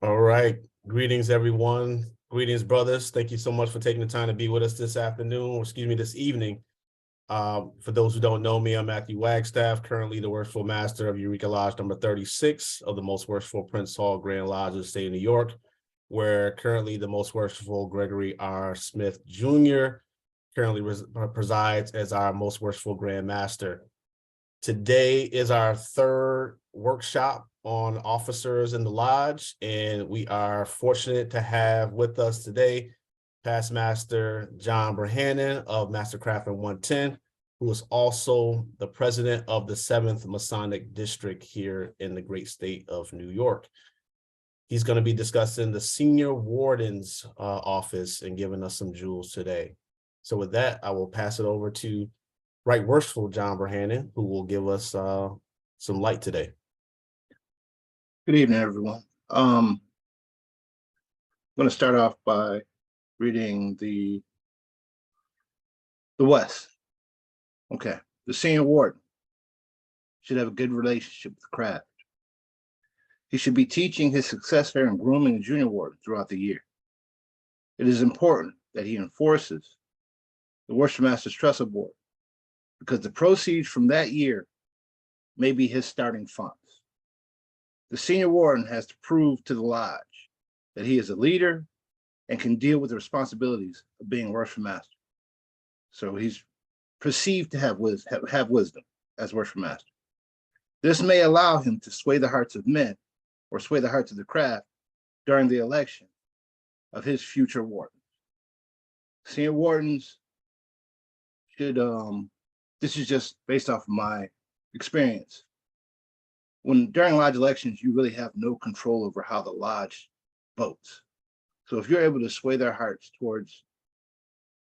All right. Greetings, everyone. Greetings, brothers. Thank you so much for taking the time to be with us this afternoon, or excuse me, this evening. For those who don't know me, I'm Matthew Wagstaff, currently the Worshipful Master of Eureka Lodge number 36 of the Most Worshipful Prince Hall Grand Lodge of the state of New York, where currently the Most Worshipful Gregory R. Smith Jr. currently presides as our Most Worshipful Grand Master. Today is our third workshop on officers in the lodge, and we are fortunate to have with us today Past Master John Burhanan of Mastercraft in 110, who is also the president of the 7th Masonic District here in the great state of New York. He's going to be discussing the Senior Warden's office and giving us some jewels today. So with that, I will pass it over to Right Worshipful John Burhanan, who will give us some light today. Good evening, everyone. I'm going to start off by reading the West. Okay. The Senior Warden should have a good relationship with the craft. He should be teaching his successor and grooming the Junior Warden throughout the year. It is important that he enforces the Worship Master's Trestle Board, because the proceeds from that year may be his starting funds. The Senior Warden has to prove to the lodge that he is a leader and can deal with the responsibilities of being Worship Master. So he's perceived to have wisdom as Worship Master. This may allow him to sway the hearts of men or sway the hearts of the craft during the election of his future wardens. Senior Wardens should, this is just based off of my experience. During lodge elections, you really have no control over how the lodge votes. So if you're able to sway their hearts towards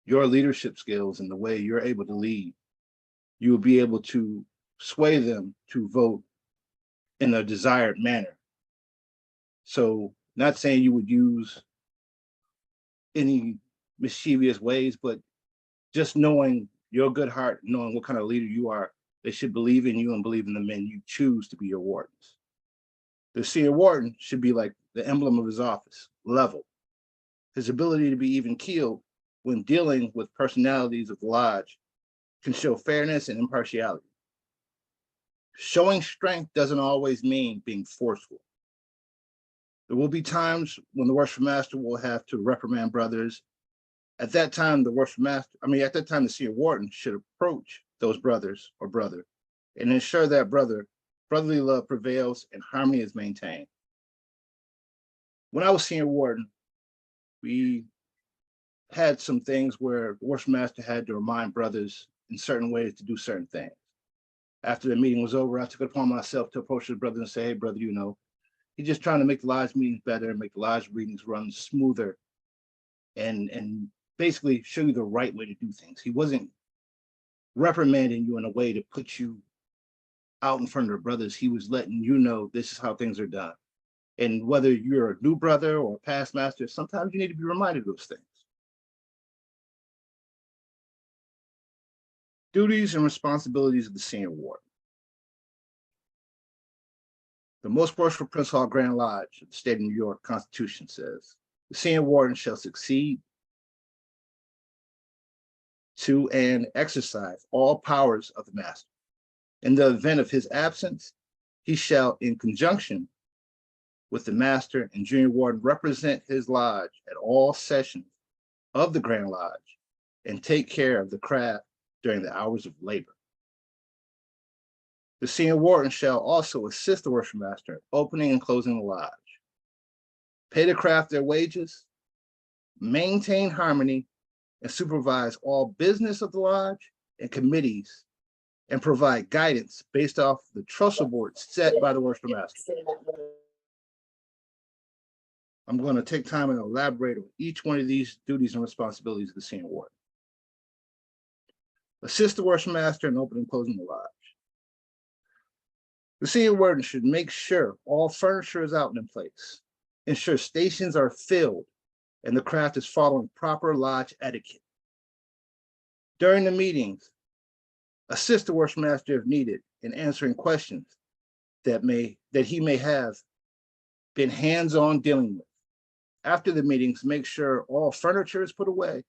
your leadership skills and the way you're able to lead, you will be able to sway them to vote in a desired manner. So not saying you would use any mischievous ways, but just knowing your good heart, knowing what kind of leader you are, they should believe in you and believe in the men you choose to be your wardens. The Senior Warden should be like the emblem of his office, level. His ability to be even keeled when dealing with personalities of the lodge can show fairness and impartiality. Showing strength doesn't always mean being forceful. There will be times when the Worship Master will have to reprimand brothers. At that time, the Senior Warden should approach those brothers or brother and ensure that brotherly love prevails and harmony is maintained. When I was Senior Warden, we had some things where the Worship Master had to remind brothers in certain ways to do certain things. After the meeting was over, I took it upon myself to approach the brother and say, hey, brother, he's just trying to make the lodge meetings better and make the lodge meetings run smoother and basically show you the right way to do things. He wasn't reprimanding you in a way to put you out in front of the brothers. He was letting you know this is how things are done. And whether you're a new brother or a past master, sometimes you need to be reminded of those things. Duties and responsibilities of the Senior Warden. The Most Worshipful Prince Hall Grand Lodge of the state of New York Constitution says, the Senior Warden shall succeed to and exercise all powers of the master. In the event of his absence, he shall, in conjunction with the master and junior warden, represent his lodge at all sessions of the Grand Lodge and take care of the craft during the hours of labor. The Senior Warden shall also assist the Worship Master in opening and closing the lodge, pay the craft their wages, maintain harmony, and supervise all business of the lodge and committees, and provide guidance based off the Trestle board set by the Worship Master. I'm going to take time and elaborate on each one of these duties and responsibilities of the Senior Warden. Assist the Worship Master in opening and closing the lodge. The Senior Warden should make sure all furniture is out and in place, ensure stations are filled, and the craft is following proper lodge etiquette. During the meetings, assist the Worship Master if needed in answering questions that he may have been hands-on dealing with. After the meetings, make sure all furniture is put away.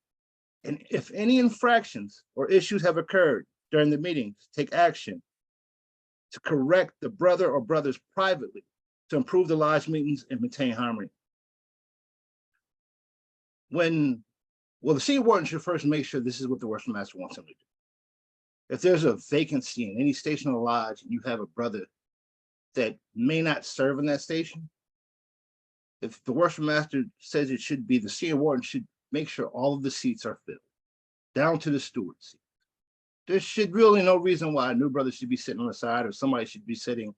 And if any infractions or issues have occurred during the meetings, take action to correct the brother or brothers privately to improve the lodge meetings and maintain harmony. The senior warden should first make sure this is what the worship master wants him to do. If there's a vacancy in any station of the lodge and you have a brother that may not serve in that station, if the worship master says it should be, the senior warden should make sure all of the seats are filled, down to the steward seat. There should really no reason why a new brother should be sitting on the side or somebody should be sitting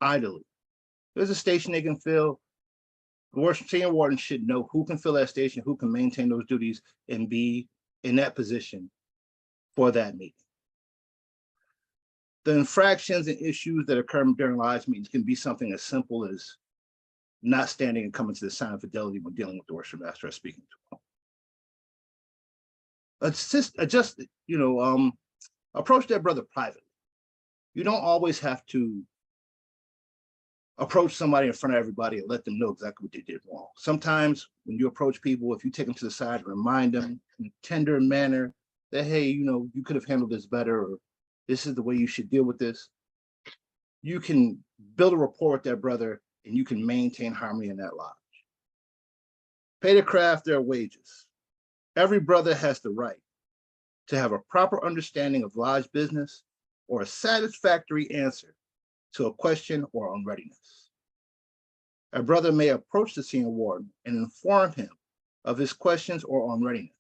idly. There's a station they can fill. The senior warden should know who can fill that station, who can maintain those duties and be in that position for that meeting. The infractions and issues that occur during lodge meetings can be something as simple as not standing and coming to the sign of fidelity when dealing with the worship master or speaking to him. Approach that brother privately. You don't always have to approach somebody in front of everybody and let them know exactly what they did wrong. Sometimes when you approach people, if you take them to the side and remind them in a tender manner that, hey, you could have handled this better, or this is the way you should deal with this, you can build a rapport with that brother and you can maintain harmony in that lodge. Pay the craft their wages. Every brother has the right to have a proper understanding of lodge business or a satisfactory answer to a question or unreadiness. A brother may approach the senior warden and inform him of his questions or unreadiness.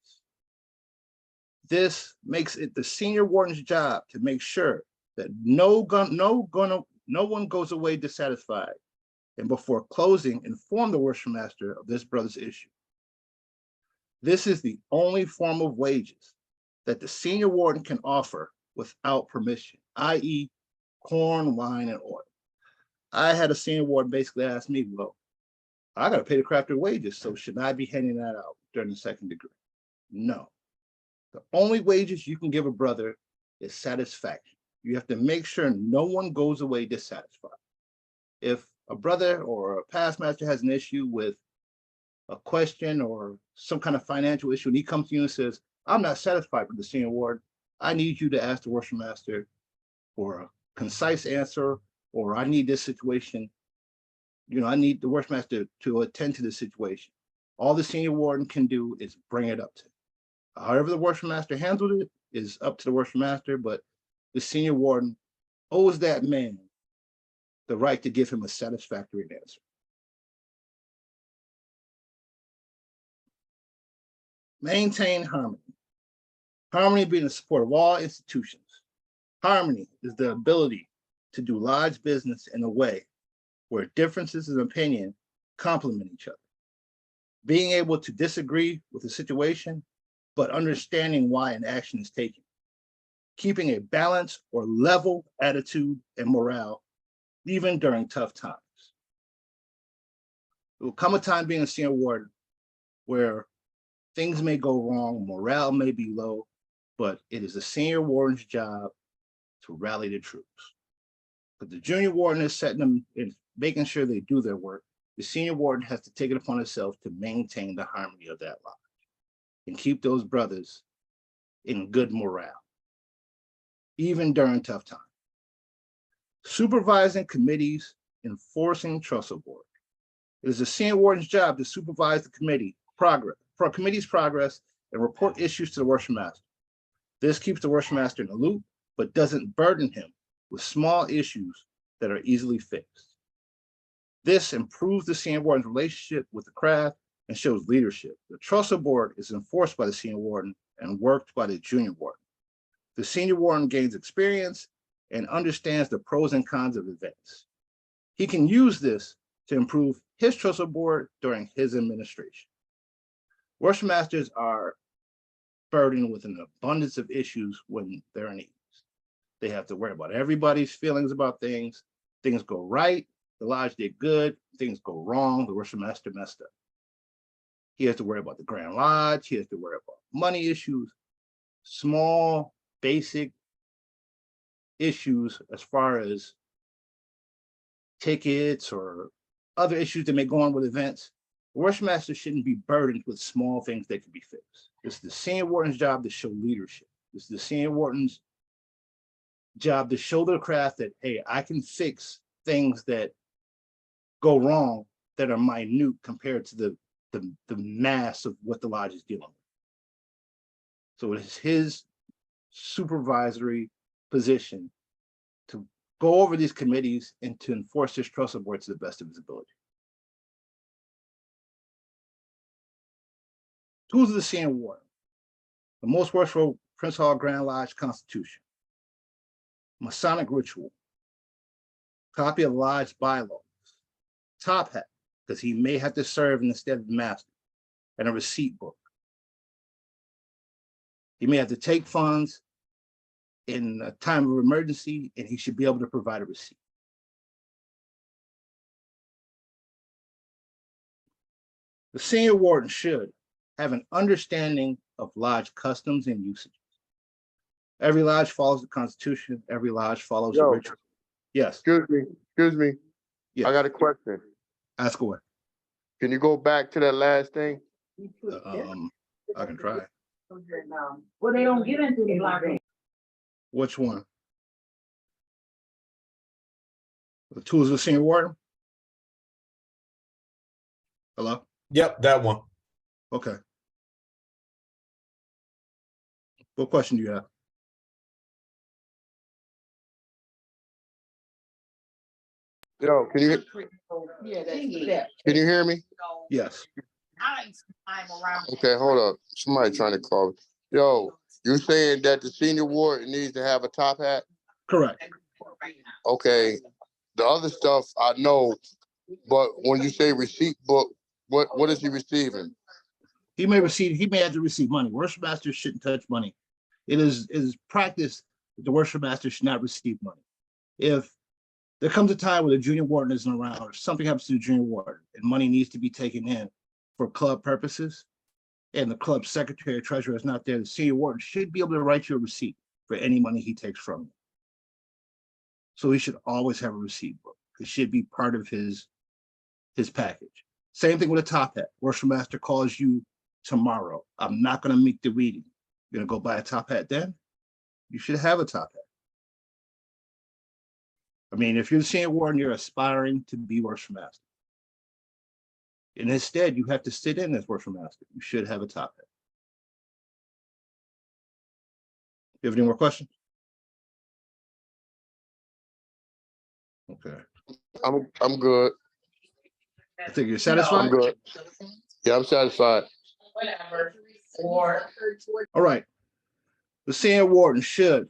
This makes it the senior warden's job to make sure that no one goes away dissatisfied, and before closing, inform the worship master of this brother's issue. This is the only form of wages that the senior warden can offer without permission, i.e., corn, wine, and oil. I had a senior warden basically ask me, well, I got to pay the craft their wages, so should I be handing that out during the second degree? No. The only wages you can give a brother is satisfaction. You have to make sure no one goes away dissatisfied. If a brother or a past master has an issue with a question or some kind of financial issue, and he comes to you and says, I'm not satisfied with the senior warden, I need you to ask the worship master for a concise answer, or I need this situation, I need the worship master to attend to this situation. All the senior warden can do is bring it up to him. However the worship master handled it is up to the worship master, but the senior warden owes that man the right to give him a satisfactory answer. Maintain harmony. Harmony being the support of all institutions. Harmony is the ability to do lodge business in a way where differences in opinion complement each other. Being able to disagree with a situation, but understanding why an action is taken. Keeping a balanced or level attitude and morale, even during tough times. There will come a time being a senior warden where things may go wrong, morale may be low, but it is the senior warden's job to rally the troops. But the junior warden is setting them and making sure they do their work. The senior warden has to take it upon himself to maintain the harmony of that lodge and keep those brothers in good morale, even during tough times. Supervising committees, enforcing Trestle board. It is the senior warden's job to supervise the committee's progress and report issues to the worship master. This keeps the worship master in the loop, but doesn't burden him with small issues that are easily fixed. This improves the senior warden's relationship with the craft and shows leadership. The Trestle board is enforced by the senior warden and worked by the junior warden. The senior warden gains experience and understands the pros and cons of events. He can use this to improve his Trestle board during his administration. Worship masters are burdened with an abundance of issues when they're in ease. They have to worry about everybody's feelings about things. Things go right, the lodge did good. Things go wrong, the worship master messed up. He has to worry about the Grand Lodge. He has to worry about money issues, small, basic issues as far as tickets or other issues that may go on with events, the worship master shouldn't be burdened with small things that can be fixed. It's the senior warden's job to show leadership. It's the senior warden's job to show the craft that, hey, I can fix things that go wrong that are minute compared to the mass of what the lodge is dealing with. So it is his supervisory position to go over these committees and to enforce this Trestle board to the best of his ability. Tools of the Senior Warden: the most worshipful Prince Hall Grand Lodge Constitution, Masonic ritual, copy of lodge bylaws, top hat, because he may have to serve instead of the master, and a receipt book. He may have to take funds in a time of emergency, and he should be able to provide a receipt. The senior warden should have an understanding of lodge customs and usages. Every lodge follows the Constitution. Every lodge follows the ritual. Yes. Excuse me. Yes. I got a question. Ask away. Can you go back to that last thing? I can try. Well, they don't get into the library. Which one? The tools of the senior warden? Hello? Yep, that one. Okay. What question do you have? Yo, can you hear me? Yes. Okay, hold up. Somebody trying to call. Yo, you saying that the senior warden needs to have a top hat? Correct. Okay. The other stuff I know, but when you say receipt book, what is he receiving? He may have to receive money. Worship masters shouldn't touch money. It is practice that the worship master should not receive money. If there comes a time where the junior warden isn't around or something happens to the junior warden and money needs to be taken in for club purposes, and the club secretary or treasurer is not there, the senior warden should be able to write you a receipt for any money he takes from you. So he should always have a receipt book. It should be part of his package. Same thing with a top hat. Worship master calls you tomorrow. I'm not going to make the reading. You're going to go buy a top hat then? You should have a top hat. I mean, if you're the senior warden, you're aspiring to be worship master. And instead, you have to sit in as worship master. You should have a top hat. You have any more questions? Okay. I'm good. I think you're satisfied. I'm good. Yeah, I'm satisfied. All right. The senior warden should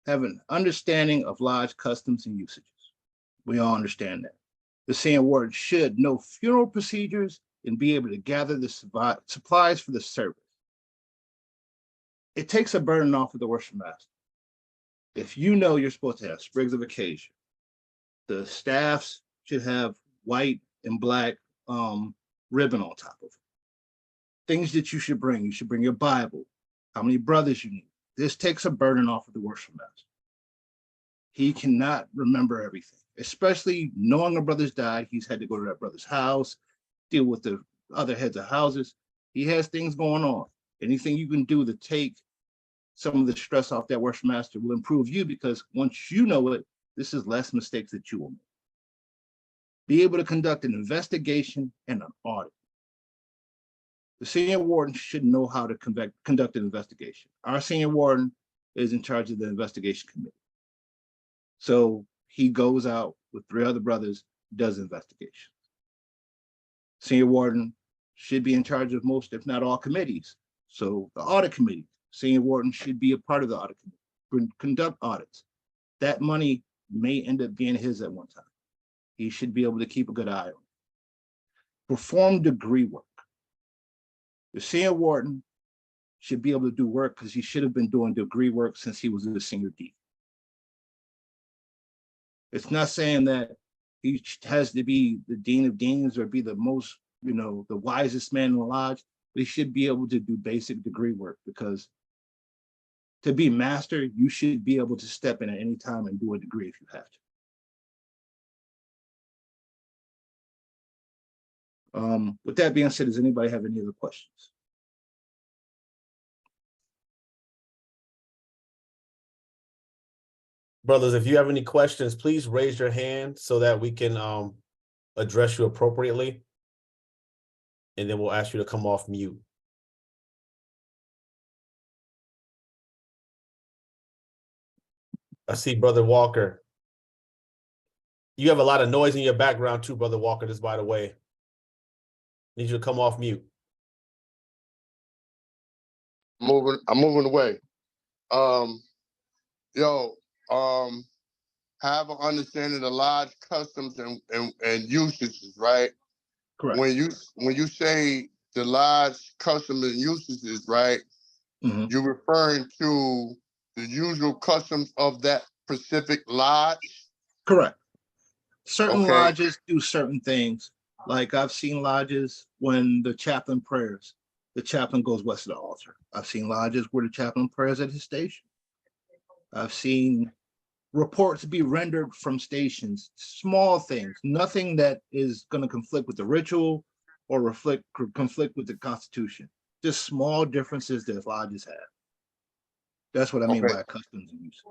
have an understanding of lodge customs and usages. We all understand that. The senior warden should know funeral procedures and be able to gather the supplies for the service. It takes a burden off of the worship master. If you know you're supposed to have sprigs of occasion, the staffs should have white and black ribbon on top of it. Things that you should bring your Bible, how many brothers you need. This takes a burden off of the worship master. He cannot remember everything, especially knowing a brother's died. He's had to go to that brother's house, deal with the other heads of houses. He has things going on. Anything you can do to take some of the stress off that worship master will improve you, because once you know it, this is less mistakes that you will make. Be able to conduct an investigation and an audit. The senior warden should know how to conduct an investigation. Our senior warden is in charge of the investigation committee. So he goes out with 3 other brothers, does investigations. Senior warden should be in charge of most, if not all, committees. So the audit committee, senior warden should be a part of the audit committee, conduct audits. That money may end up being his at one time. He should be able to keep a good eye on it. Perform degree work. The senior warden should be able to do work because he should have been doing degree work since he was a senior deacon. It's not saying that he has to be the dean of deans or be the most, the wisest man in the lodge, but he should be able to do basic degree work, because to be master, you should be able to step in at any time and do a degree if you have to. With that being said, does anybody have any other questions? Brothers, if you have any questions, please raise your hand so that we can address you appropriately. And then we'll ask you to come off mute. I see Brother Walker. You have a lot of noise in your background too, Brother Walker, just by the way. Need you to come off mute. I'm moving away. Have an understanding of lodge customs and usages, right? Correct. When you say the lodge customs and usages, right? Mm-hmm. You're referring to the usual customs of that specific lodge? Correct. Certain Okay. lodges do certain things. Like I've seen lodges when the chaplain prayers, the chaplain goes west of the altar. I've seen lodges where the chaplain prayers at his station. I've seen reports be rendered from stations, small things, nothing that is going to conflict with the ritual or conflict with the Constitution. Just small differences that lodges have. That's what I mean by customs and use.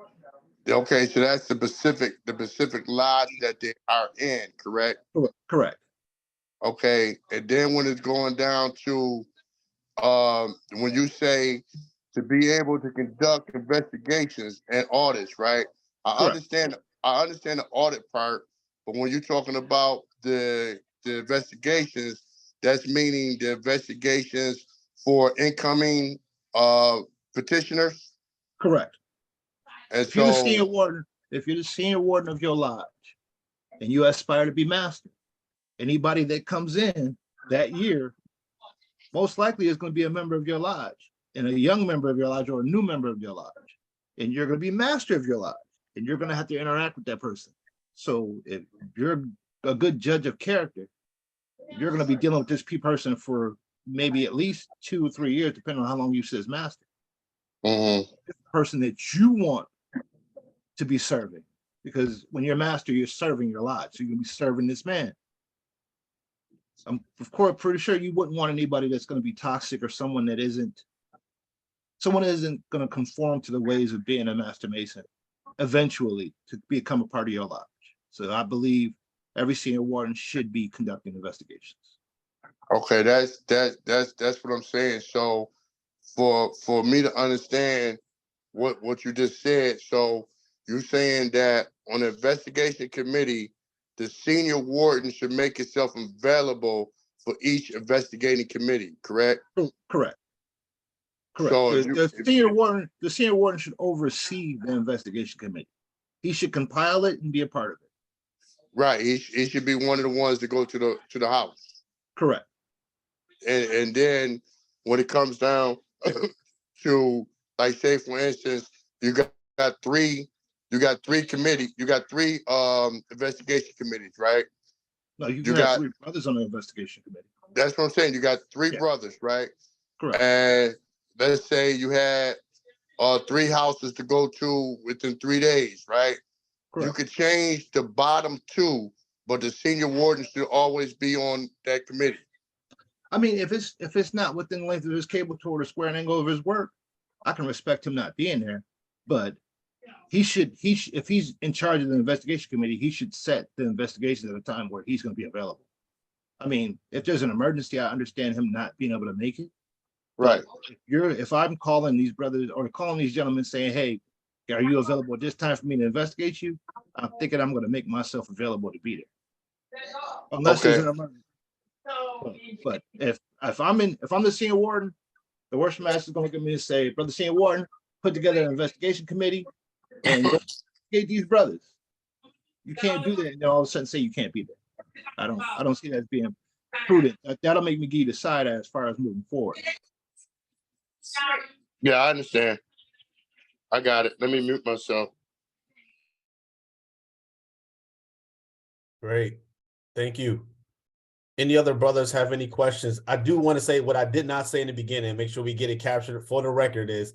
Okay, so that's the specific lodge that they are in, correct? Correct. Okay, and then when it's going down to when you say to be able to conduct investigations and audits, right? I understand the audit part, but when you're talking about the investigations, that's meaning the investigations for incoming petitioners. Correct. And if you're the senior warden of your lodge and you aspire to be master, anybody that comes in that year most likely is going to be a member of your lodge, and a young member of your lodge or a new member of your lodge, and you're going to be master of your lodge, and you're going to have to interact with that person. So if you're a good judge of character, you're going to be dealing with this person for maybe at least 2 or 3 years, depending on how long you sit as master. Mm-hmm. It's the person that you want to be serving, because when you're master, you're serving your lodge. So you're going to be serving this man. I'm of course pretty sure you wouldn't want anybody that's going to be toxic or someone that isn't going to conform to the ways of being a master mason eventually to become a part of your lodge. So I believe every senior warden should be conducting investigations. Okay, that's what I'm saying. So for me to understand what you just said, so you're saying that on the investigation committee, the senior warden should make itself available for each investigating committee, correct? Correct. So the senior warden should oversee the investigation committee. He should compile it and be a part of it. Right. He should be one of the ones to go to the house. Correct. And then when it comes down to, like, say for instance, you got three committees, you got three investigation committees, right? No, you got 3 brothers on the investigation committee. That's what I'm saying. You got 3 brothers, right? Correct. And let's say you had 3 houses to go to within 3 days, right? Correct. You could change the bottom 2, but the senior warden should always be on that committee. I mean, if it's not within the length of his cable toward the square and angle of his work, I can respect him not being there. But he should if he's in charge of the investigation committee, he should set the investigations at a time where he's going to be available. I mean, if there's an emergency, I understand him not being able to make it. Right. If I'm calling these brothers or calling these gentlemen saying, hey, are you available at this time for me to investigate you? I'm thinking I'm going to make myself available to be there. Unless there's an emergency. But if I'm the senior warden, the worship master is going to look at me and say, Brother Senior Warden, put together an investigation committee and investigate these brothers. You can't do that, and then all of a sudden say you can't be there. I don't see that as being prudent. That'll make me give you the side as far as moving forward. Yeah, I understand. I got it. Let me mute myself. Great. Thank you. Any other brothers have any questions? I do want to say what I did not say in the beginning, make sure we get it captured for the record, is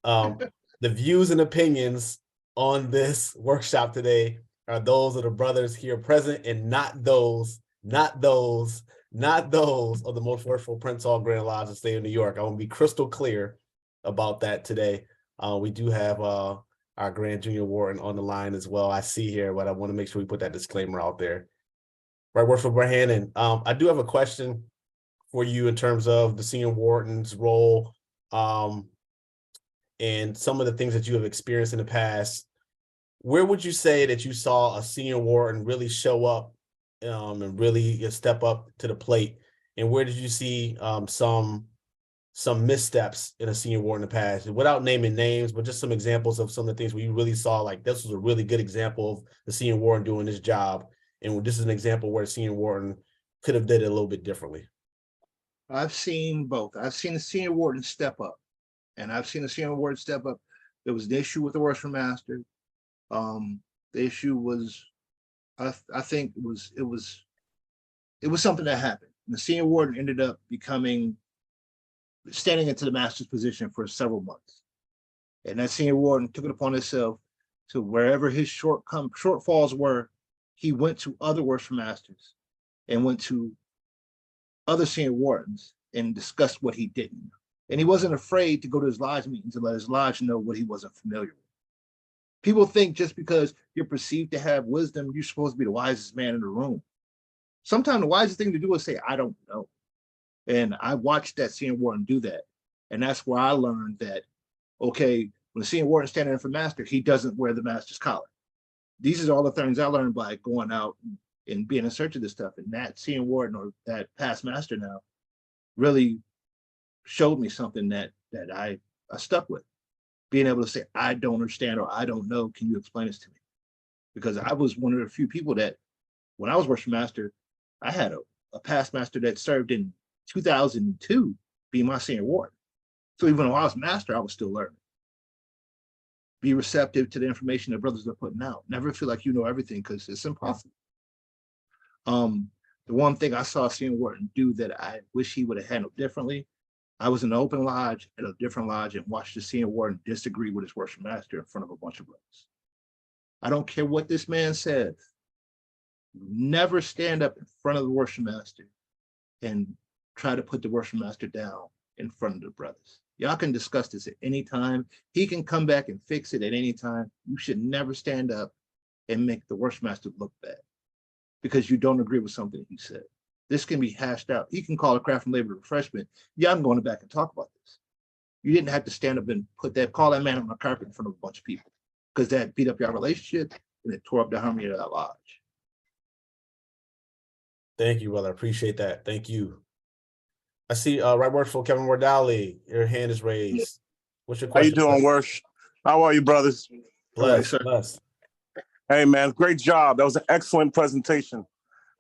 the views and opinions on this workshop today are those of the brothers here present and not those not those of the most worshipful Prince Hall Grand Lodge of the state of New York. I want to be crystal clear about that today. We do have our Grand Junior Warden on the line as well. I see here, but I want to make sure we put that disclaimer out there. Right, Worshipful Burhanan, I do have a question for you in terms of the Senior Warden's role and some of the things that you have experienced in the past. Where would you say that you saw a Senior Warden really show up and really step up to the plate? And where did you see some missteps in a Senior Warden in the past? Without naming names, but just some examples of some of the things where you really saw, like, this was a really good example of the Senior Warden doing this job. And this is an example where the Senior Warden could have did it a little bit differently. I've seen both. I've seen the Senior Warden step up, and I've seen the Senior Warden step up. There was an issue with the Worship Master. The issue was, I think it was something that happened. And the Senior Warden ended up standing into the Master's position for several months. And that Senior Warden took it upon himself to, wherever his shortfalls were, he went to other Worship Masters and went to other Senior Wardens and discussed what he didn't know. And he wasn't afraid to go to his lodge meetings and let his lodge know what he wasn't familiar with. People think just because you're perceived to have wisdom, you're supposed to be the wisest man in the room. Sometimes the wisest thing to do is say, I don't know. And I watched that Senior Warden do that. And that's where I learned that, okay, when the Senior Warden is standing in for Master, he doesn't wear the Master's collar. These are all the things I learned by going out and being in search of this stuff. And that Senior Warden, or that past Master now, really showed me something that I stuck with. Being able to say, I don't understand, or I don't know, can you explain this to me? Because I was one of the few people that, when I was Worship Master, I had a past Master that served in 2002 be my Senior Warden. So even though I was Master, I was still learning. Be receptive to the information that brothers are putting out. Never feel like you know everything, because it's impossible. The one thing I saw Senior Warden do that I wish he would have handled differently, I was in an open lodge at a different lodge and watched the Senior Warden disagree with his Worship Master in front of a bunch of brothers. I don't care what this man says. Never stand up in front of the Worship Master and try to put the Worship Master down in front of the brothers. Y'all can discuss this at any time. He can come back and fix it at any time. You should never stand up and make the Worship Master look bad because you don't agree with something he said. This can be hashed out. He can call a craft and labor refreshment. Yeah, I'm going back and talk about this. You didn't have to stand up and call that man on the carpet in front of a bunch of people, because that beat up your relationship and it tore up the harmony of that lodge. Thank you, brother. I appreciate that. Thank you. I see Right Worshipful Kevin Wardali, your hand is raised. What's your question? How you doing, Worsh? How are you, brothers? Bless, Right, bless. Hey, man, great job. That was an excellent presentation,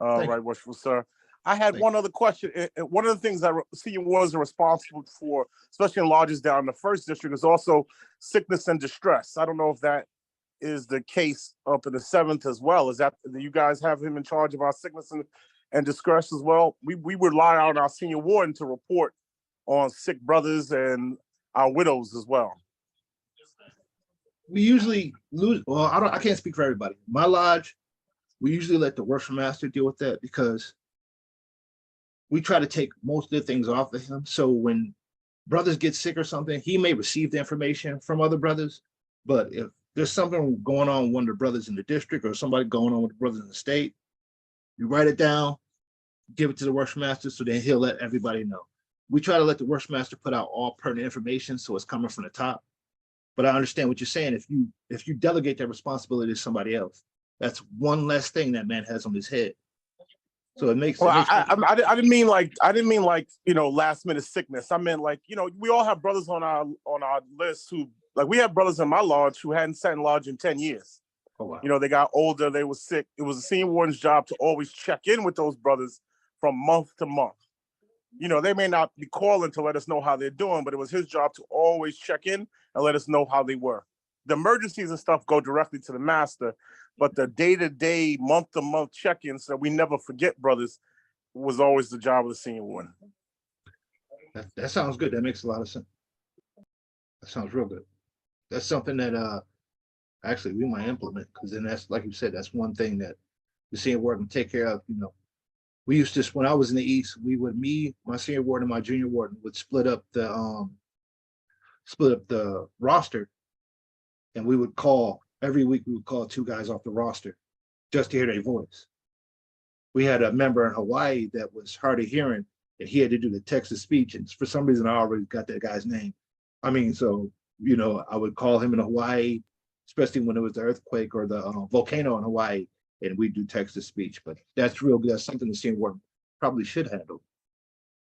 Right Worshipful, sir. I had one other question. One of the things that Senior Wardens are responsible for, especially in lodges down in the first district, is also sickness and distress. I don't know if that is the case up in the 7th as well. Is that, do you guys have him in charge of our sickness and distress as well? We rely on our Senior Warden to report on sick brothers and our widows as well. We usually lose, well, I can't speak for everybody. My lodge, we usually let the Worship Master deal with that, because we try to take most of the things off of him. So when brothers get sick or something, he may receive the information from other brothers, but if there's something going on with one of the brothers in the district or somebody going on with the brothers in the state, you write it down, give it to the Worship Master, so then he'll let everybody know. We try to let the Worship Master put out all pertinent information, so it's coming from the top. But I understand what you're saying. If you delegate that responsibility to somebody else, that's one less thing that man has on his head. So it makes. Well, I didn't mean like last minute sickness. I meant like, we all have brothers on our list who, like, we have brothers in my lodge who hadn't sat in lodge in 10 years. Oh, wow. They got older, they were sick. It was the Senior Warden's job to always check in with those brothers from month to month. They may not be calling to let us know how they're doing, but it was his job to always check in and let us know how they were. The emergencies and stuff go directly to the Master, but the day-to-day, month-to-month check-ins that we never forget, brothers, was always the job of the Senior Warden. That sounds good. That makes a lot of sense. That sounds real good. That's something that actually we might implement, because then that's, like you said, that's one thing that the Senior Warden can take care of. we used to, when I was in the East, we would, me, my senior warden, and my junior warden would split up the roster, and we would call every week. We would call 2 guys off the roster just to hear their voice. We had a member in Hawaii that was hard of hearing, and he had to do the text to speech. And for some reason, I already got that guy's name. I mean, so, you know, I would call him in Hawaii, especially when it was the earthquake or the volcano in Hawaii, and we do text to speech. But that's real good. That's something the senior warden probably should handle.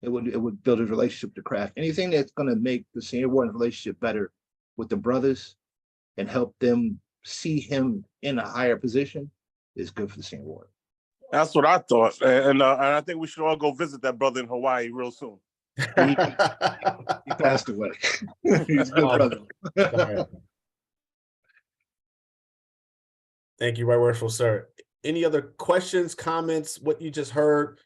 It would build his relationship with the craft. Anything that's going to make the senior warden relationship better with the brothers and help them see him in a higher position is good for the senior warden. That's what I thought, and I think we should all go visit that brother in Hawaii real soon. He passed away. He's a good brother. Thank you, Right Worshipful Sir. Any other questions, comments, what you just heard?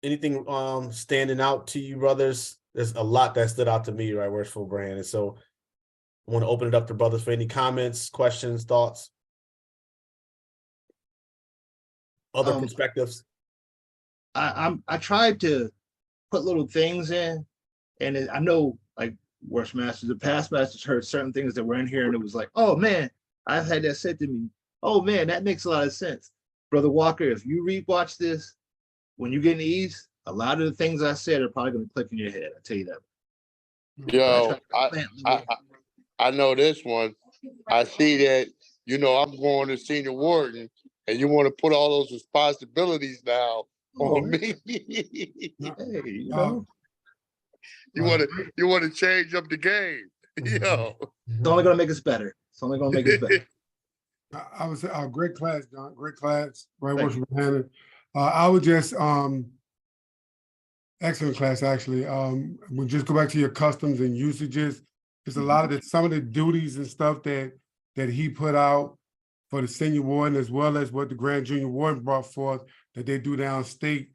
Anything standing out to you, brothers? There's a lot that stood out to me, Right Worshipful Brand. And so I want to open it up to brothers for any comments, questions, thoughts, other perspectives. I tried to put little things in, and I know, like, worst masters, the past masters heard certain things that were in here, and it was like, oh man, I've had that said to me. Oh man, that makes a lot of sense. Brother Walker, if you rewatch this, when you get in the East, a lot of the things I said are probably going to click in your head. I tell you that. Yo, I know this one. I see that, you know, I'm going to senior warden, and you want to put all those responsibilities now on me. Hey, you know, You want to change up the game. Yo. it's only going to make us better. It's only going to make us better. I would say, great class, John. Great class. Right, Thank Worshipful Brandon. I would just, excellent class, actually. We'll just go back to your customs and usages. There's a lot of some of the duties and stuff that he put out for the senior warden, as well as what the grand junior warden brought forth that they do downstate.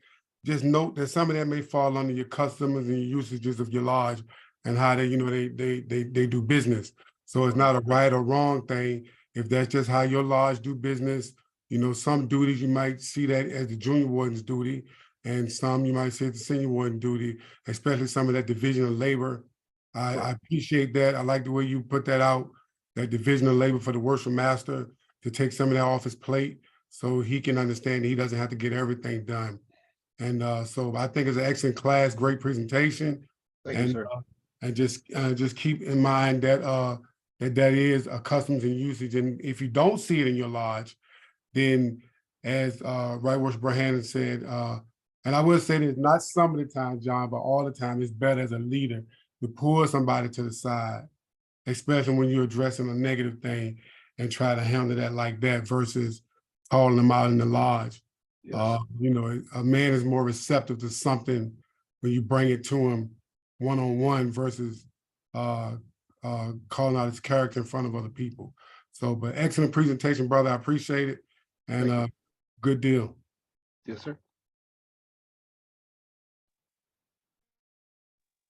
Just note that some of that may fall under your customs and your usages of your lodge and how they, you know, they do business. So it's not a right or wrong thing. If that's just how your lodge do business, you know, some duties you might see that as the junior warden's duty, and some you might say the senior warden duty, especially some of that division of labor. I appreciate that. I like the way you put that out, that division of labor for the worship master to take some of that off his plate so he can understand he doesn't have to get everything done. And so I think it's an excellent class, great presentation. Thank you, sir. And just keep in mind that that is a customs and usage. And if you don't see it in your lodge, then as Right Worshipful Burhanan said, and I will say this, not some of the time, John, but all the time, it's better as a leader to pull somebody to the side, especially when you're addressing a negative thing, and try to handle that like that versus calling them out in the lodge. Yes. You know, a man is more receptive to something when you bring it to him one-on-one versus calling out his character in front of other people. So, but excellent presentation, brother. I appreciate it. And good deal. Yes, sir.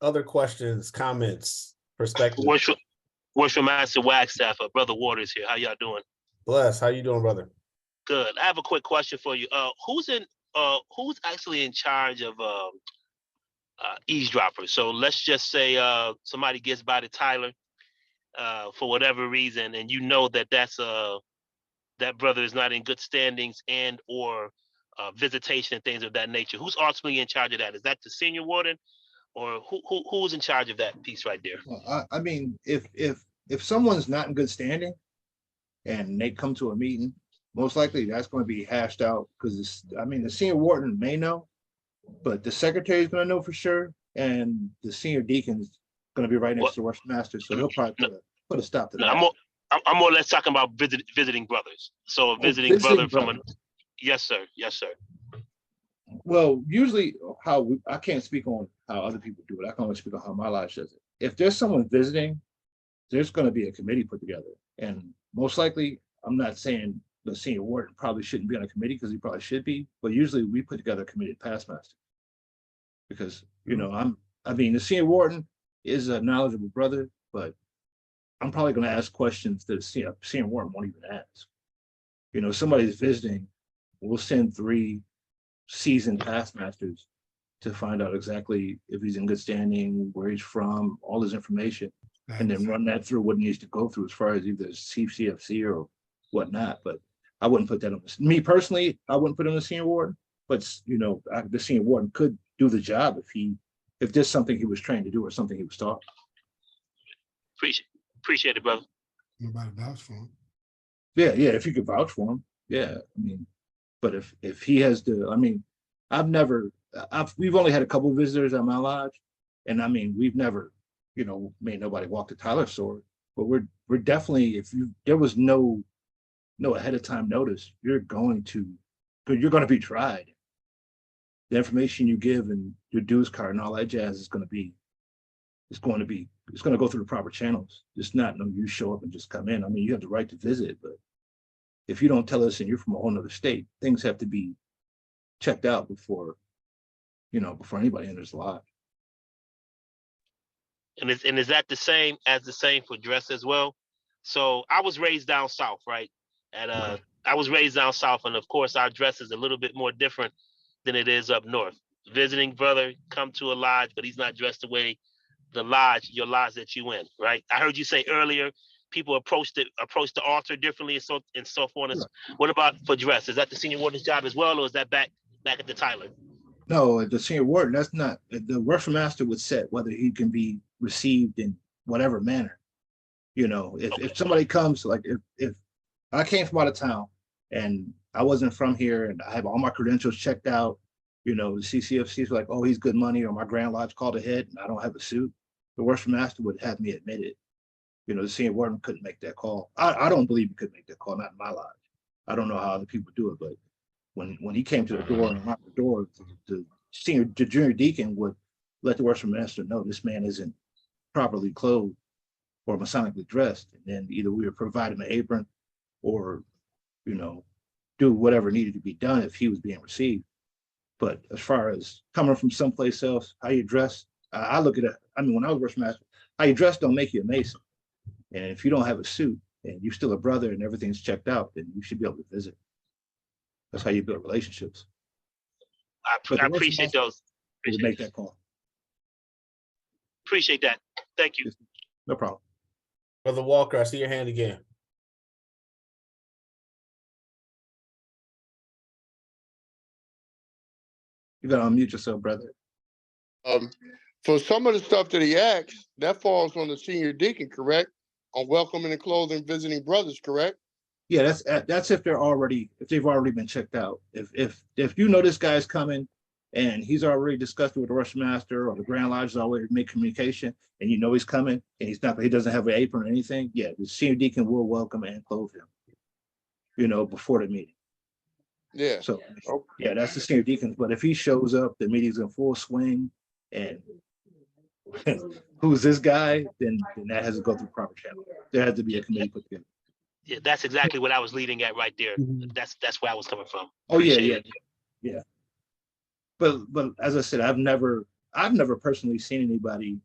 Other questions, comments, perspectives? Worshipful Master Wagstaff, Brother Waters here. How y'all doing? Bless. How you doing, brother? Good. I have a quick question for you. Who's actually in charge of eavesdroppers? So let's just say somebody gets by to Tyler for whatever reason, and you know that that brother is not in good standings and or visitation and things of that nature. Who's ultimately in charge of that? Is that the senior warden, or who's in charge of that piece right there? Well, I mean, if someone's not in good standing and they come to a meeting, most likely that's going to be hashed out, because I mean, the senior warden may know, but the secretary is going to know for sure, and the senior deacon is going to be right next to the worship master, so he'll probably put a stop to that. I'm more or less talking about visiting brothers. So a visiting brother from a yes, sir. Yes, sir. Well, usually I can't speak on how other people do it. I can only speak on how my lodge does it. If there's someone visiting, there's going to be a committee put together, and most likely, I'm not saying the senior warden probably shouldn't be on a committee, because he probably should be, but usually we put together a committee of past master, because, you know, I mean, the senior warden is a knowledgeable brother, but I'm probably going to ask questions that the senior warden won't even ask. You know, somebody's visiting, we'll send 3 seasoned past masters to find out exactly if he's in good standing, where he's from, all his information, and then run that through what he needs to go through as far as either CFC or whatnot. But I wouldn't put that on this. Me personally, I wouldn't put him on the senior warden, but you know, the senior warden could do the job if there's something he was trained to do or something he was taught. Appreciate it, brother. Nobody vouch for him. Yeah, if you could vouch for him, yeah. I mean, but if he has to, I mean, we've only had a couple of visitors at my lodge, and I mean, we've never, you know, made nobody walk the Tyler sword. But we're definitely, there was no ahead of time notice, you're going to be tried. The information you give and your dues card and all that jazz is going to go through the proper channels. Just not you show up and just come in. I mean, you have the right to visit, but if you don't tell us and you're from a whole nother state, things have to be checked out before anybody enters the lodge. And is that the same for dress as well? So I was raised down south, right? I was raised down south, and of course our dress is a little bit more different than it is up north. Visiting brother come to a lodge, but he's not dressed the way your lodge that you in, right? I heard you say earlier people approach the altar differently and so forth. Right. What about for dress? Is that the senior warden's job as well, or is that back at the Tyler? No, the senior warden, that's not. The worship master would set whether he can be received in whatever manner. You know, if somebody comes, like if I came from out of town and I wasn't from here and I have all my credentials checked out, you know, the CCFC's like, oh, he's good money, or my Grand Lodge called ahead and I don't have a suit, the worship master would have me admit it. You know, the senior warden couldn't make that call. I don't believe he could make that call, not in my lodge. I don't know how other people do it, but when he came to the door and unlocked the door, the junior deacon would let the worship master know this man isn't properly clothed or Masonically dressed. And then either we would provide him an apron or, you know, do whatever needed to be done if he was being received. But as far as coming from someplace else, how you dress, I look at it. I mean, when I was worship master, how you dress don't make you a Mason. And if you don't have a suit and you're still a brother and everything's checked out, then you should be able to visit. That's how you build relationships. I appreciate those. Make that call. Appreciate that. Thank you. No problem. Brother Walker, I see your hand again. You gotta unmute yourself, brother. For some of the stuff that he asked, that falls on the senior deacon, correct? On welcoming and clothing visiting brothers, correct? Yeah, that's if they've already been checked out. If you know this guy's coming and he's already discussed it with the worship master or the Grand Lodge has already made communication, and you know he's coming and he doesn't have an apron or anything, yeah, the senior deacon will welcome and clothe him, you know, before the meeting. Yeah. So yeah, that's the senior deacon. But if he shows up, the meeting's in full swing, and who's this guy? Then that has to go through proper channel. There has to be a committee put together. Yeah, that's exactly what I was leading at right there. That's where I was coming from. Oh yeah. But as I said, I've never personally seen anybody.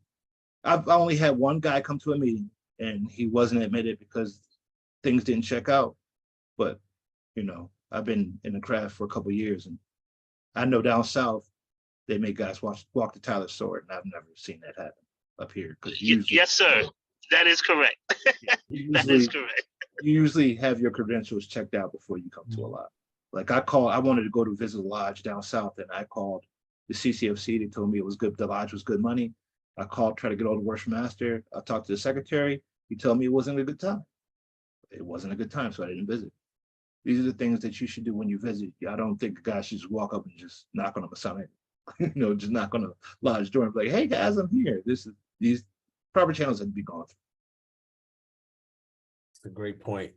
I only had one guy come to a meeting and he wasn't admitted because things didn't check out. But you know, I've been in the craft for a couple of years, and I know down south they make guys walk the Tyler sword, and I've never seen that happen up here. Yes, sir. That is correct. That is correct. You usually have your credentials checked out before you come to a lodge. Like I wanted to go to visit a lodge down south, and I called the CCFC. They told me it was good. The lodge was good money. I called, tried to get on the worship master. I talked to the secretary. He told me it wasn't a good time. It wasn't a good time, so I didn't visit. These are the things that you should do when you visit. I don't think a guy should just walk up and just knock on a Masonic, you know, just knock on a lodge door and be like, hey guys, I'm here. These proper channels have to be gone through. That's a great point.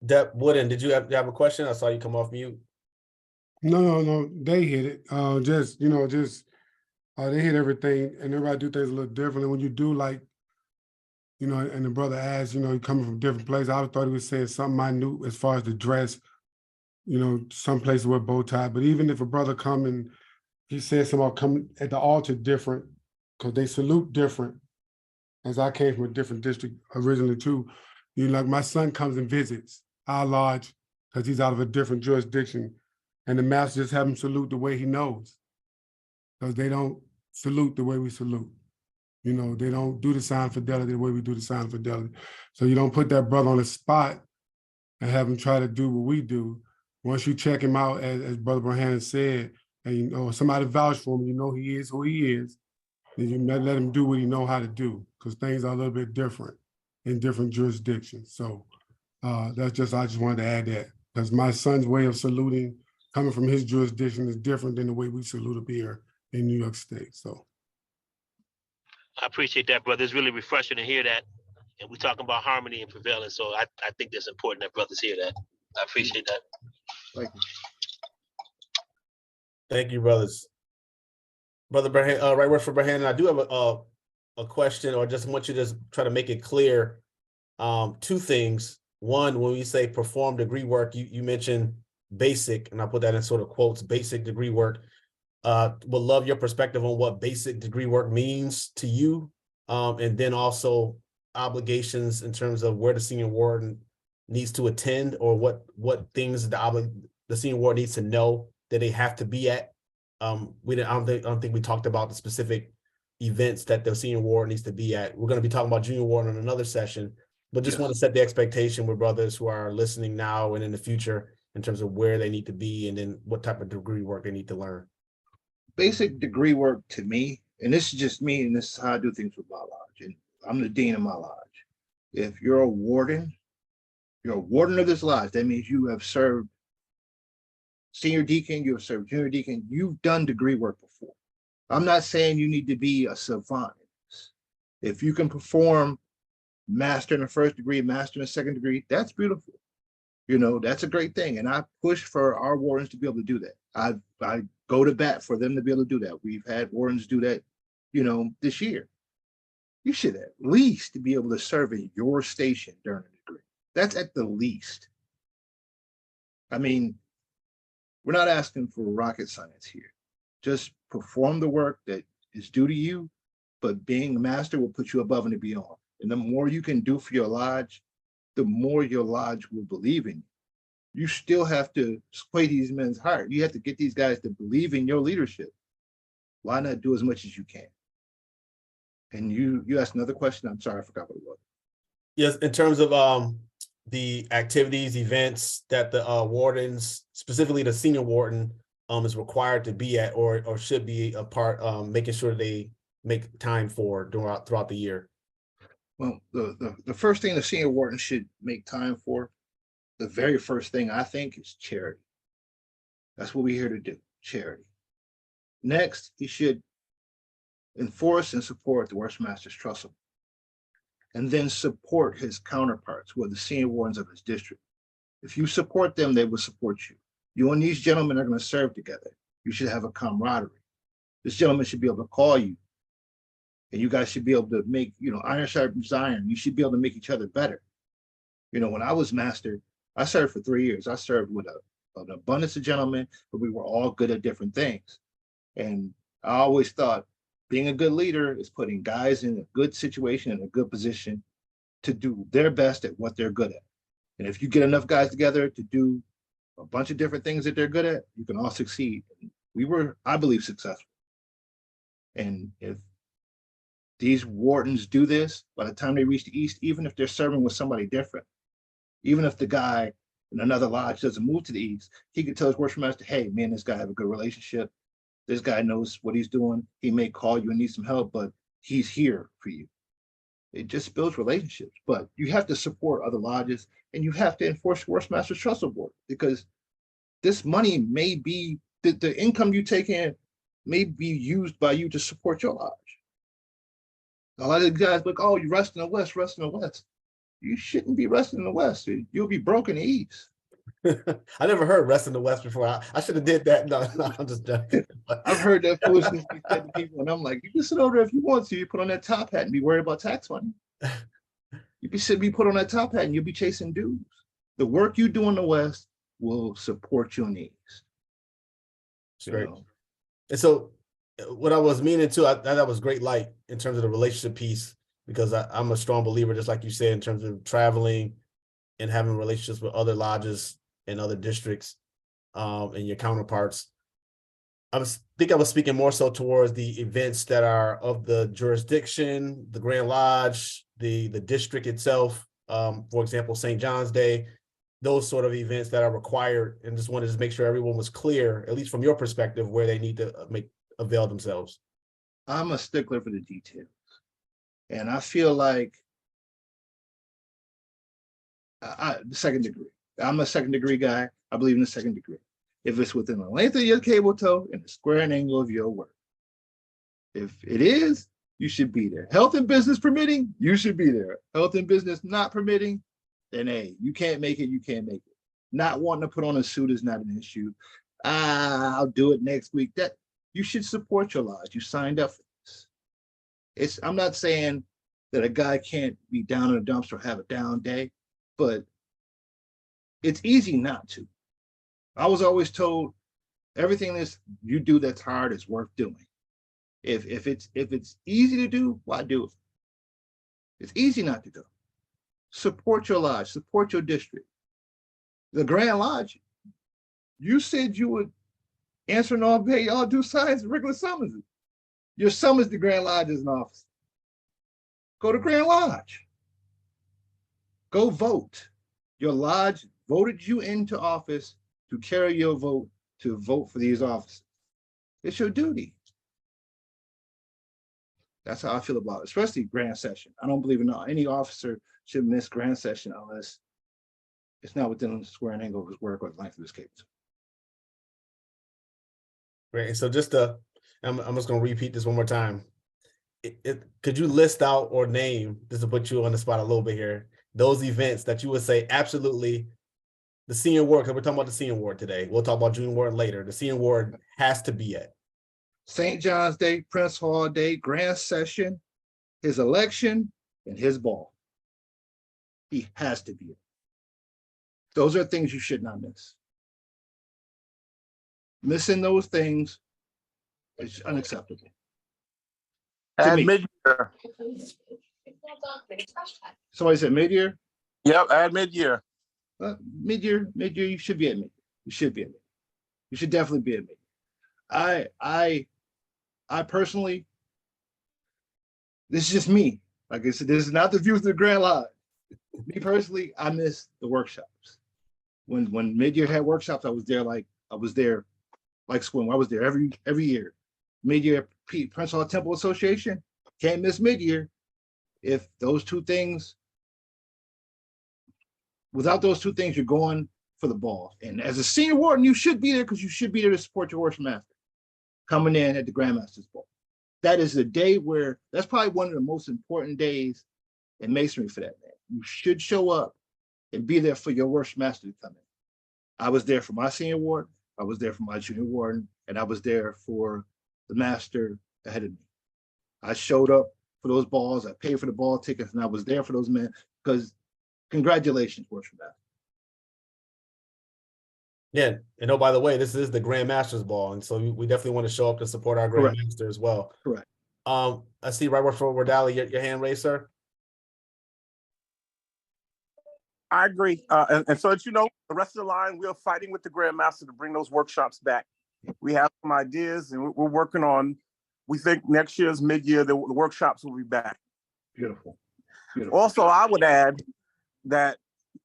Dep Wooden, did you have a question? I saw you come off mute. No, they hit it. They hit everything, and everybody do things a little differently. When you do, like, you know, and the brother asked, you know, he coming from different places. I thought he was saying something minute as far as the dress. You know, some places wear bow tie, but even if a brother come and he said something about coming at the altar different, because they salute different. As I came from a different district originally too, you know, like my son comes and visits our lodge because he's out of a different jurisdiction. and the master just have him salute the way he knows. Because they don't salute the way we salute. You know, they don't do the sign of fidelity the way we do the sign of fidelity. So you don't put that brother on the spot and have him try to do what we do. Once you check him out, as Brother Burhanan said, and you know somebody vouch for him, you know he is who he is, then you let him do what he know how to do, because things are a little bit different in different jurisdictions. So I just wanted to add that, because my son's way of saluting coming from his jurisdiction is different than the way we salute up here in New York State. So I appreciate that, brother. It's really refreshing to hear that. And we're talking about harmony and prevalence. So I think that's important that brothers hear that. I appreciate that. Thank you. Thank you, brothers. Brother Burhanan, right word for Burhanan. I do have a question, or just want you to just try to make it clear. Two things. One, when we say perform degree work, you mentioned basic, and I put that in sort of quotes, basic degree work. Would love your perspective on what basic degree work means to you. And then also obligations in terms of where the senior warden needs to attend, or what things the senior warden needs to know that they have to be at. I don't think we talked about the specific events that the senior warden needs to be at. We're going to be talking about junior warden in another session, but just want to set the expectation with brothers who are listening now and in the future in terms of where they need to be, and then what type of degree work they need to learn. Basic degree work to me, and this is just me, and this is how I do things with my lodge, and I'm the dean of my lodge. If you're a warden of this lodge, that means you have served senior deacon, you have served junior deacon, you've done degree work before. I'm not saying you need to be a savant. If you can perform master in the first degree, master in the second degree, that's beautiful. You know, that's a great thing. And I push for our wardens to be able to do that. I go to bat for them to be able to do that. We've had wardens do that, you know, this year. You should at least be able to serve in your station during a degree. That's at the least. I mean, we're not asking for rocket science here. Just perform the work that is due to you, but being a master will put you above and beyond. And the more you can do for your lodge, the more your lodge will believe in you. You still have to sway these men's heart. You have to get these guys to believe in your leadership. Why not do as much as you can? And you asked another question. I'm sorry, I forgot what it was. Yes, in terms of the activities, events that the wardens, specifically the senior warden, is required to be at, or should be a part, making sure they make time for throughout the year. Well, the first thing the senior warden should make time for, the very first thing I think, is charity. That's what we're here to do, charity. Next, he should enforce and support the Worship Master's Trestle, and then support his counterparts, who are the senior wardens of his district. If you support them, they will support you. You and these gentlemen are going to serve together. You should have a camaraderie. This gentleman should be able to call you, and you guys should be able to make, you know, iron sharpens iron. You should be able to make each other better. You know, when I was master, I served for 3 years. I served with an abundance of gentlemen, but we were all good at different things. And I always thought being a good leader is putting guys in a good situation, in a good position to do their best at what they're good at. And if you get enough guys together to do a bunch of different things that they're good at, you can all succeed. We were, I believe, successful. And if these wardens do this, by the time they reach the East, even if they're serving with somebody different, even if the guy in another lodge doesn't move to the East, he can tell his worship master, hey, me and this guy have a good relationship. This guy knows what he's doing. He may call you and need some help, but he's here for you. It just builds relationships, but you have to support other lodges, and you have to enforce Worship Master's Trestle Board, because this money may be, the income you take in may be used by you to support your lodge. A lot of the guys like, oh, you rest in the West, rest in the West. You shouldn't be resting in the West. You'll be broke in the East. I never heard rest in the West before. I should have did that. No, I'm just joking. I've heard that foolishness be said to people, and I'm like, you can sit over there if you want to. You put on that top hat and be worried about tax money. You put on that top hat and you'll be chasing dudes. The work you do in the West will support you in the East. Great. And so what I was meaning to, I thought that was great light in terms of the relationship piece, because I'm a strong believer, just like you said, in terms of traveling and having relationships with other lodges and other districts. and your counterparts. I was speaking more so towards the events that are of the jurisdiction, the Grand Lodge, the district itself. For example, St. John's Day, those sort of events that are required, and just wanted to make sure everyone was clear, at least from your perspective, where they need to avail themselves. I'm a stickler for the details. And I feel like the second degree. I'm a second degree guy. I believe in the second degree. If it's within the length of your cable toe and the square and angle of your work. If it is, you should be there. Health and business permitting, you should be there. Health and business not permitting, then hey, you can't make it, you can't make it. Not wanting to put on a suit is not an issue. I'll do it next week. That you should support your lodge. You signed up for this. I'm not saying that a guy can't be down in a dumpster or have a down day, but it's easy not to. I was always told everything that you do that's hard is worth doing. If it's easy to do, why do it? It's easy not to go. Support your lodge, support your district. The Grand Lodge, you said you would answer and all pay all due signs and regular summonses. Your summons the Grand Lodge as an officer. Go to Grand Lodge. Go vote. Your lodge voted you into office to carry your vote, to vote for these officers. It's your duty. That's how I feel about it, especially grand session. I don't believe in any officer should miss grand session unless it's not within the square and angle of his work or the length of his cable. Great. So just I'm just going to repeat this one more time. Could you list out or name, just to put you on the spot a little bit here, those events that you would say absolutely the Senior Warden, because we're talking about the Senior Warden today. We'll talk about Junior Warden later. The Senior Warden has to be at St. John's Day, Prince Hall Day, grand session, his election, and his ball. He has to be it. Those are things you should not miss. Missing those things is unacceptable. Add me. mid-year. Somebody said mid-year? Yep, add mid-year. Mid-year, you should be at mid-year. You should be at mid-year. You should definitely be at mid-year. I personally, this is just me. Like I said, this is not the views of the Grand Lodge. Me personally, I miss the workshops. When mid-year had workshops, I was there like swim. I was there every year. Mid-year Prince Hall Temple Association, can't miss mid-year. If those two things, without those two things, you're going for the ball. And as a Senior Warden, you should be there because you should be there to support your worship master coming in at the Grandmaster's Ball. That is the day where, that's probably one of the most important days in Masonry for that man. You should show up and be there for your worship master to come in. I was there for my Senior Warden, I was there for my Junior Warden, and I was there for the master ahead of me. I showed up for those balls, I paid for the ball tickets, and I was there for those men because congratulations, worship master. Yeah, and oh, by the way, this is the Grand Master's Ball, and so we definitely want to show up to support our Grand Master as well. Correct. I see right Worshipful Wardali, your hand raised, sir. I agree. And so that you know, the rest of the line, we are fighting with the Grand Master to bring those workshops back. We have some ideas, and we're working on. We think next year's mid-year the workshops will be back. Beautiful. Beautiful. Also, I would add that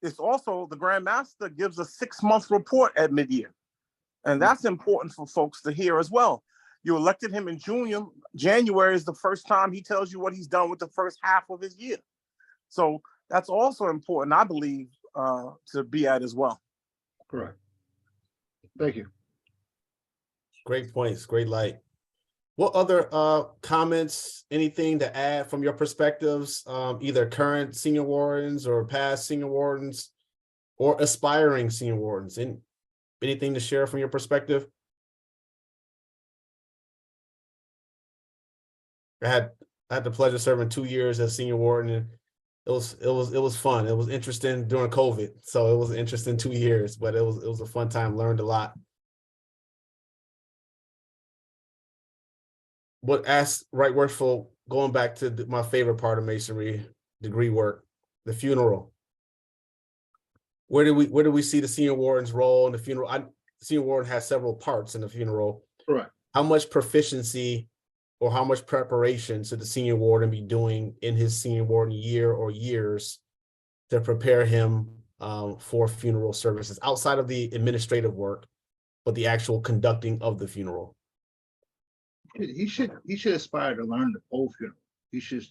it's also the Grand Master gives a 6-month report at mid-year. And that's important for folks to hear as well. You elected him in June. January is the first time he tells you what he's done with the first half of his year. So that's also important, I believe, to be at as well. Correct. Thank you. Great points, great light. What other comments, anything to add from your perspectives, either current Senior Wardens or past Senior Wardens or aspiring Senior Wardens? Anything to share from your perspective? I had the pleasure of serving 2 years as Senior Warden, and it was fun. It was interesting during COVID, so it was an interesting 2 years, but it was a fun time. Learned a lot. But as Right Worshipful, going back to my favorite part of Masonry, degree work, the funeral. Where do we see the Senior Warden's role in the funeral? senior warden has several parts in the funeral. Correct. How much proficiency or how much preparation should the senior warden be doing in his senior warden year or years to prepare him for funeral services outside of the administrative work, but the actual conducting of the funeral? He should aspire to learn the whole funeral. He should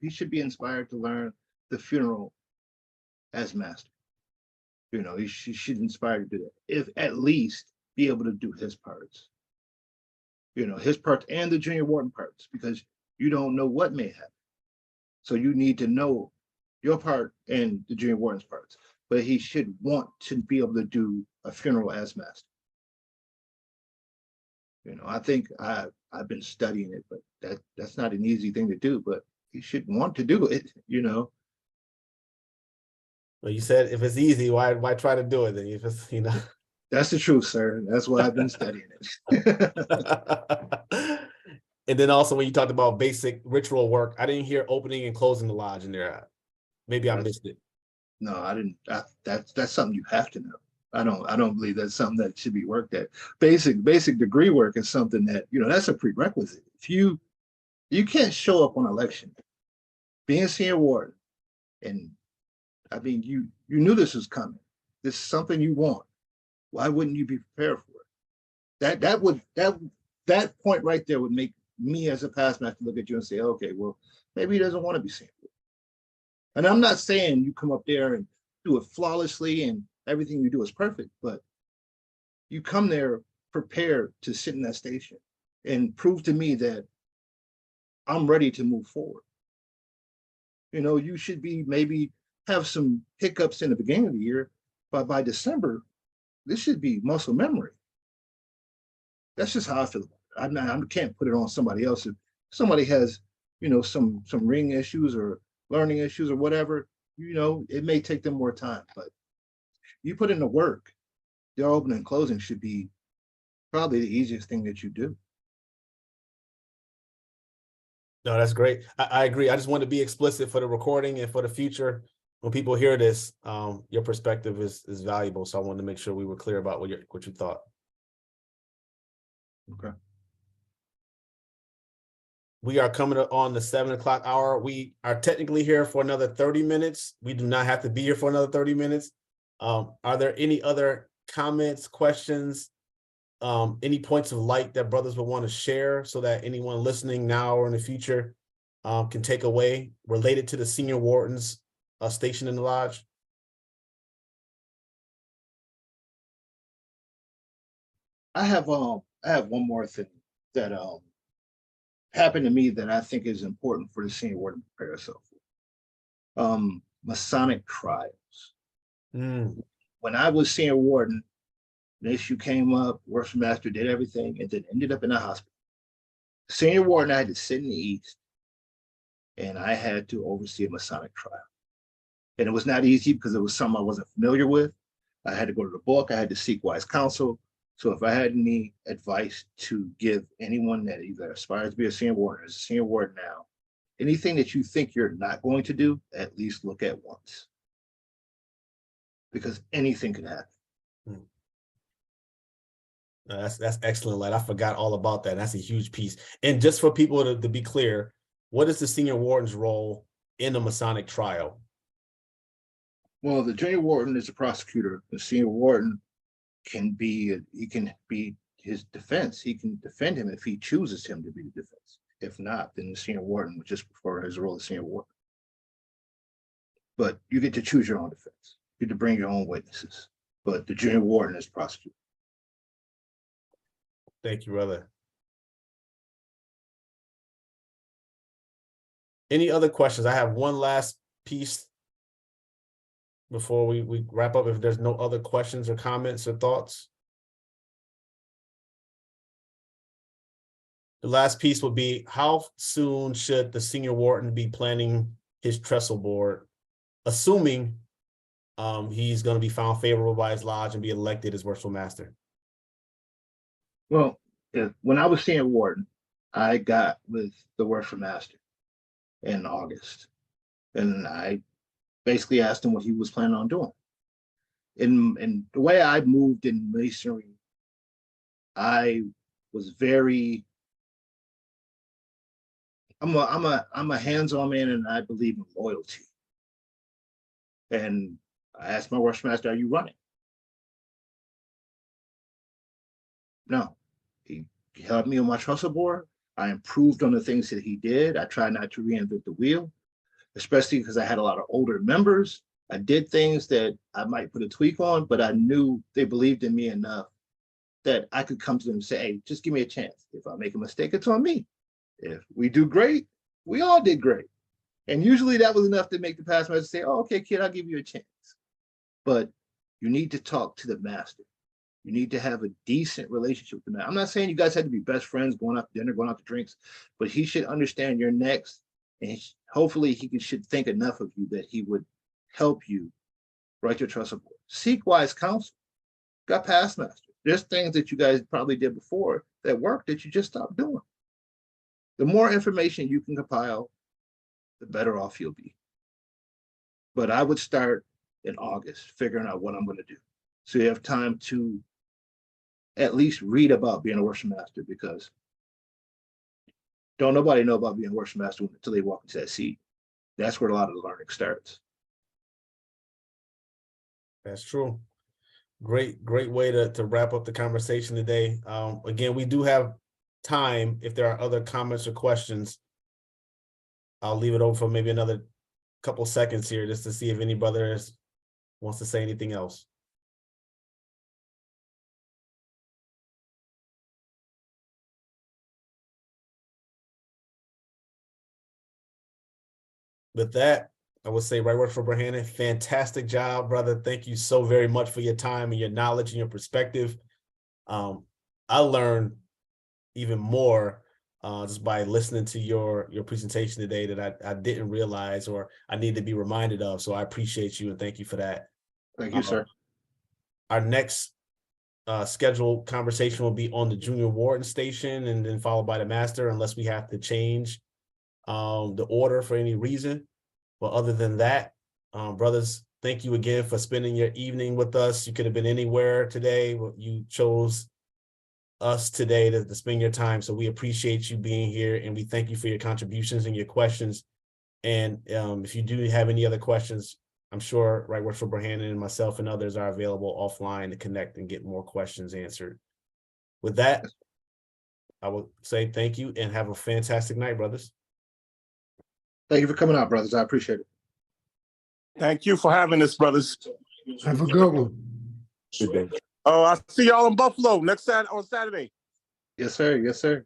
he should be inspired to learn the funeral as master. You know, he should inspire to do that. If at least be able to do his parts. You know, his parts and the junior warden parts, because you don't know what may happen. So you need to know your part and the junior warden's parts. But he should want to be able to do a funeral as master. You know, I think I've been studying it, but that's not an easy thing to do, but he should want to do it, you know. Well, you said if it's easy, why try to do it then? If it's, you know. That's the truth, sir. That's why I've been studying it. And then also when you talked about basic ritual work, I didn't hear opening and closing the lodge in there. Maybe I missed it. No, I didn't. That's something you have to know. I don't believe that's something that should be worked at. Basic degree work is something that, you know, that's a prerequisite. If you can't show up on election, being senior warden, and I mean you knew this was coming. This is something you want. Why wouldn't you be prepared for it? That point right there would make me as a past master look at you and say, okay, well, maybe he doesn't want to be senior warden. And I'm not saying you come up there and do it flawlessly and everything you do is perfect, but you come there prepared to sit in that station and prove to me that I'm ready to move forward. You know, you should be maybe have some hiccups in the beginning of the year, but by December, this should be muscle memory. That's just how I feel about it. I can't put it on somebody else. If somebody has, you know, some ring issues or learning issues or whatever, you know, it may take them more time, but you put in the work, your opening and closing should be probably the easiest thing that you do. No, that's great. I agree. I just want to be explicit for the recording and for the future. When people hear this, your perspective is valuable. So I wanted to make sure we were clear about what you thought. Okay. We are coming on the 7 o'clock hour. We are technically here for another 30 minutes. We do not have to be here for another 30 minutes. Are there any other comments, questions, any points of light that brothers would want to share so that anyone listening now or in the future can take away related to the senior wardens station in the lodge? I have one more thing that happened to me that I think is important for the senior warden to prepare yourself for. Masonic trials. When I was senior warden, an issue came up, worship master did everything, and then ended up in the hospital. Senior warden, I had to sit in the East, and I had to oversee a Masonic trial. And it was not easy because it was something I wasn't familiar with. I had to go to the book, I had to seek wise counsel. So if I had any advice to give anyone that either aspires to be a senior warden or is a senior warden now, anything that you think you're not going to do, at least look at once. Because anything can happen. That's excellent, lad. I forgot all about that. That's a huge piece. And just for people to be clear, what is the senior warden's role in a Masonic trial? Well, the junior warden is a prosecutor. The senior warden can be his defense. He can defend him if he chooses him to be the defense. If not, then the senior warden would just prefer his role as senior warden. But you get to choose your own defense. You get to bring your own witnesses. But the junior warden is prosecutor. Thank you, brother. Any other questions? I have one last piece before we wrap up, if there's no other questions or comments or thoughts. The last piece would be, how soon should the senior warden be planning his trestle board, assuming he's going to be found favorable by his lodge and be elected as worshipful master? Well, when I was senior warden, I got with the worshipful master in August, and I basically asked him what he was planning on doing. in the way I moved in masonry, I was very, I'm a hands-on man, and I believe in loyalty. And I asked my worship master, "Are you running?" No. He helped me on my Trestle board. I improved on the things that he did. I tried not to reinvent the wheel, especially because I had a lot of older members. I did things that I might put a tweak on, but I knew they believed in me enough that I could come to them and say, "Hey, just give me a chance. If I make a mistake, it's on me. If we do great, we all did great." And usually that was enough to make the past master say, "Oh, okay, kid, I'll give you a chance." But you need to talk to the master. You need to have a decent relationship with the master. I'm not saying you guys had to be best friends, going out to dinner, going out to drinks, but he should understand you're next. And hopefully he should think enough of you that he would help you write your Trestle board. Seek wise counsel. Got past masters. There's things that you guys probably did before that worked that you just stopped doing. The more information you can compile, the better off you'll be. But I would start in August figuring out what I'm going to do, so you have time to at least read about being a worship master, because don't nobody know about being a worship master until they walk into that seat. That's where a lot of the learning starts. That's true. Great way to wrap up the conversation today. Again, we do have time. If there are other comments or questions, I'll leave it open for maybe another couple seconds here just to see if any brother wants to say anything else. With that, I would say, right, Worshipful Burhanan, fantastic job, brother. Thank you so very much for your time and your knowledge and your perspective. I learned even more just by listening to your presentation today that I didn't realize or I need to be reminded of. So I appreciate you and thank you for that. Thank you, sir. Our next scheduled conversation will be on the Junior Warden station and then followed by the Master, unless we have to change the order for any reason. But other than that, brothers, thank you again for spending your evening with us. You could have been anywhere today, but you chose us today to spend your time. So we appreciate you being here and we thank you for your contributions and your questions. And if you do have any other questions, I'm sure Right Worshipful Burhanan and myself and others are available offline to connect and get more questions answered. With that, I will say thank you and have a fantastic night, brothers. Thank you for coming out, brothers. I appreciate it. Thank you for having us, brothers. Have a good one. Good day. I see y'all in Buffalo next Saturday. Yes, sir. Yes, sir.